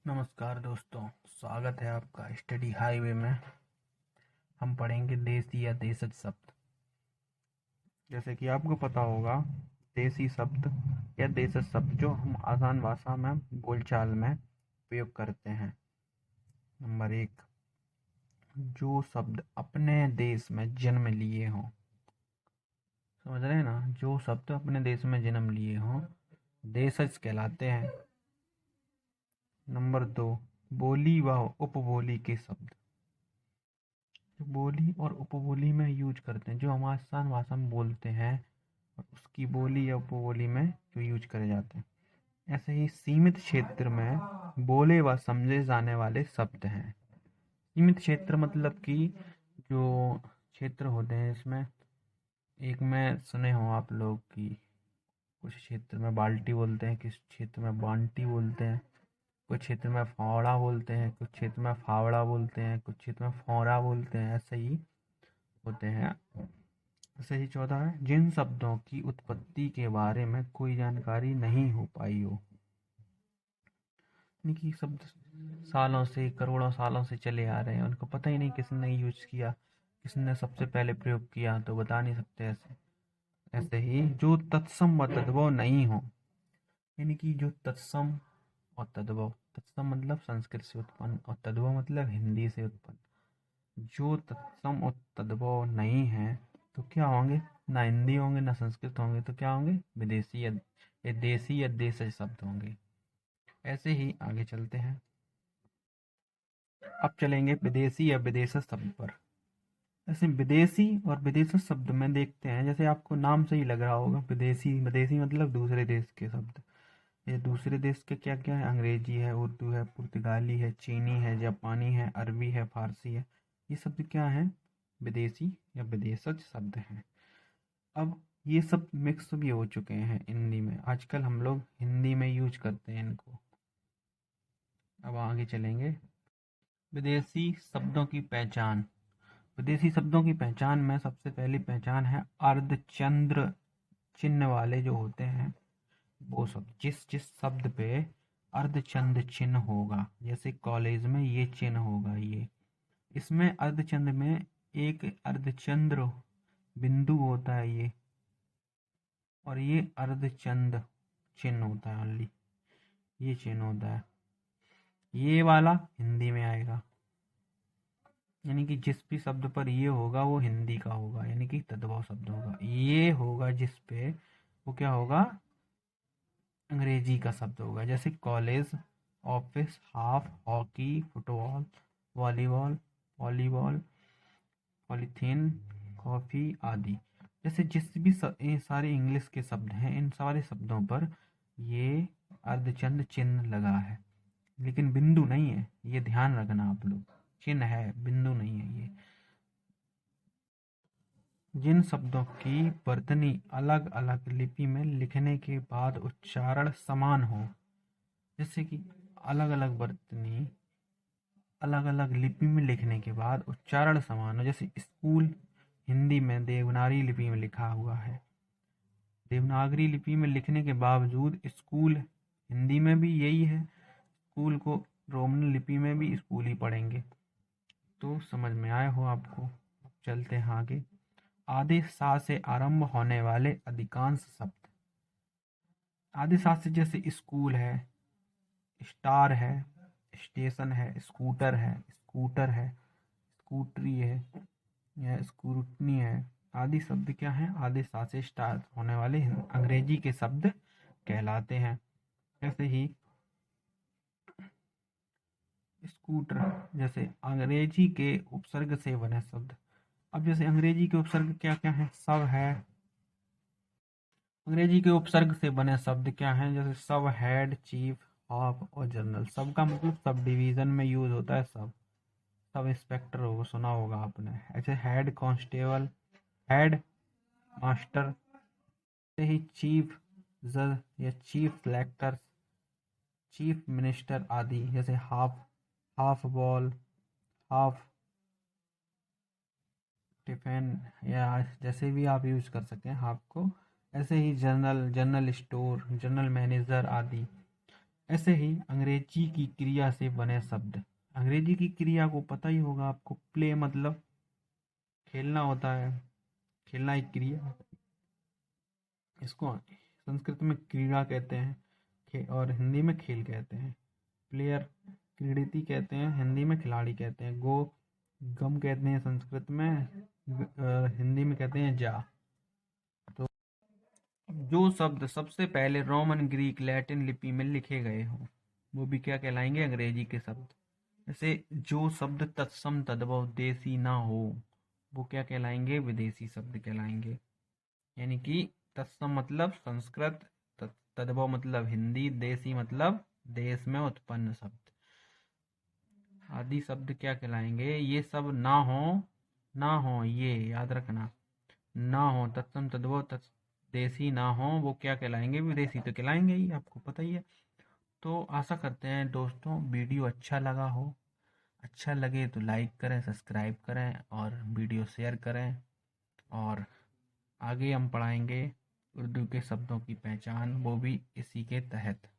नमस्कार दोस्तों, स्वागत है आपका स्टडी हाईवे में। हम पढ़ेंगे देसी या देशज शब्द। जैसे कि आपको पता होगा, देसी शब्द या देशज शब्द जो हम आसान भाषा में बोलचाल में उपयोग करते हैं। नंबर 1, जो शब्द अपने देश में जन्म लिए हों। समझ रहे हैं ना? जो शब्द अपने देश में जन्म लिए हों देशज कहलाते हैं। नंबर 2, बोली व उपबोली के शब्द। जो बोली और उपबोली में यूज करते हैं, जो हम आसान भाषा में बोलते हैं और उसकी बोली या उपबोली में जो यूज करे जाते हैं। ऐसे ही सीमित क्षेत्र में बोले व समझे जाने वाले शब्द हैं। सीमित क्षेत्र मतलब कि जो क्षेत्र होते हैं, इसमें एक में सुने हो आप लोग कि कुछ क्षेत्र में बाल्टी बोलते हैं, किस क्षेत्र में बांटी बोलते हैं, कुछ क्षेत्र में फावड़ा बोलते हैं, कुछ क्षेत्र में फावड़ा बोलते हैं, कुछ क्षेत्र में फौरा बोलते हैं। ऐसे ही होते हैं। सही 14 है, जिन शब्दों की उत्पत्ति के बारे में कोई जानकारी नहीं हो पाई हो। कि शब्द सालों से, करोड़ों सालों से चले आ रहे हैं, उनको पता ही नहीं किसने यूज किया, किसने सबसे पहले प्रयोग किया, तो बता नहीं सकते। ऐसे ही जो तत्सम व तद्भव नहीं हो, यानी कि जो तत्सम और तद्भव, तत्सम मतलब संस्कृत से उत्पन्न और तद्भव मतलब हिंदी से उत्पन्न, जो तत्सम और तद्भव नहीं है तो क्या होंगे? ना हिंदी होंगे ना संस्कृत होंगे, तो क्या होंगे? विदेशी या देसी या देशी शब्द होंगे। ऐसे ही आगे चलते हैं। अब चलेंगे विदेशी या विदेशी शब्द पर। ऐसे विदेशी और विदेशी शब्द में देखते हैं, जैसे आपको नाम से ही लग रहा होगा, विदेशी विदेशी मतलब दूसरे देश के शब्द। ये दूसरे देश के क्या क्या है? अंग्रेजी है, उर्दू है, पुर्तगाली है, चीनी है, जापानी है, अरबी है, फारसी है। ये शब्द क्या है? विदेशी या विदेशज शब्द हैं। अब ये सब मिक्स भी हो चुके हैं हिंदी में, आजकल हम लोग हिंदी में यूज करते हैं इनको। अब आगे चलेंगे। विदेशी शब्दों की पहचान। विदेशी शब्दों की पहचान में सबसे पहली पहचान है अर्धचंद्र चिन्ह वाले जो होते हैं वो शब्द। जिस जिस शब्द पे अर्धचंद्र चिन्ह होगा, जैसे कॉलेज में ये चिन्ह होगा, ये इसमें अर्धचंद्र में एक अर्धचंद्र बिंदु होता है ये, और ये अर्धचंद्र चिन्ह होता है, ओनली ये चिन्ह होता है। ये वाला हिंदी में आएगा, यानी कि जिस भी शब्द पर ये होगा वो हिंदी का होगा, यानी कि तद्भव शब्द होगा। ये होगा जिस पे, वो क्या होगा? अंग्रेजी का शब्द होगा। जैसे college, office, half, hockey, football, volleyball, volleyball, polythene, coffee आदि। जैसे जिस भी ये सारे इंग्लिश के शब्द हैं, इन सारे शब्दों पर ये अर्धचंद्र चिन्ह लगा है, लेकिन बिंदु नहीं है। ये ध्यान रखना आप लोग, चिन्ह है, बिंदु नहीं है ये। जिन शब्दों की वर्तनी अलग अलग लिपि में लिखने के बाद उच्चारण समान हो, जैसे कि अलग अलग वर्तनी अलग अलग लिपि में लिखने के बाद उच्चारण समान हो। जैसे स्कूल हिंदी में देवनागरी लिपि में लिखा हुआ है, देवनागरी लिपि में लिखने के बावजूद स्कूल हिंदी में भी यही है, स्कूल को रोमन लिपि में भी स्कूल ही पढ़ेंगे। तो समझ में आया हो आपको। चलते हैं आगे। आधे सा से आरंभ होने वाले अधिकांश शब्द। आधे सा से जैसे स्कूल है, स्टार है, स्टेशन है, स्कूटर है, स्कूटर है, स्कूटरी है या स्क्रूटनी है, आदि शब्द क्या है? आधे सा से स्टार्ट होने वाले अंग्रेजी के शब्द कहलाते हैं। जैसे ही स्कूटर जैसे अंग्रेजी के उपसर्ग से बने शब्द। अब जैसे अंग्रेजी के उपसर्ग क्या क्या है? सब है। अंग्रेजी के उपसर्ग से बने शब्द क्या हैं? जैसे सब, हेड, चीफ, हाफ और जनरल। सब का मतलब सब डिवीजन में यूज होता है। सब सब इंस्पेक्टर हो, सुना होगा आपने। ऐसे हेड कांस्टेबल, हेड मास्टर। से ही चीफ जज या चीफ कलेक्टर, चीफ मिनिस्टर आदि। जैसे half, half ball, half tiffin, या जैसे भी आप यूज कर सकते हैं हाफ को। ऐसे ही general, general store, general manager आदि। ऐसे ही अंग्रेजी की क्रिया से बने शब्द। अंग्रेजी की क्रिया को पता ही होगा आपको, प्ले मतलब खेलना होता है, खेलना एक क्रिया है। इसको संस्कृत में क्रीड़ा कहते हैं, और हिंदी में खेल कहते हैं। प्लेयर क्रीडिति कहते हैं, हिंदी में खिलाड़ी कहते हैं। गो गम कहते हैं संस्कृत में, हिंदी में कहते हैं जा। तो जो शब्द सबसे पहले रोमन, ग्रीक, लैटिन लिपि में लिखे गए हों वो भी क्या कहलाएंगे? अंग्रेजी के शब्द। जैसे जो शब्द तत्सम तद्भव देसी ना हो वो क्या कहलाएंगे? विदेशी शब्द कहलाएंगे। यानी कि तत्सम मतलब संस्कृत, तद्भव मतलब हिंदी, देसी मतलब देश में उत्पन्न शब्द। आदि शब्द क्या कहलाएंगे? ये सब ना हो ये याद रखना, ना हो तत्सम तद्भव देसी ना हो वो क्या कहलाएंगे? विदेशी तो कहलाएंगे ही, आपको पता ही है। तो आशा करते हैं दोस्तों वीडियो अच्छा लगा हो। अच्छा लगे तो लाइक करें, सब्सक्राइब करें और वीडियो शेयर करें। और आगे हम पढ़ाएंगे उर्दू के शब्दों की पहचान, वो भी इसी के तहत।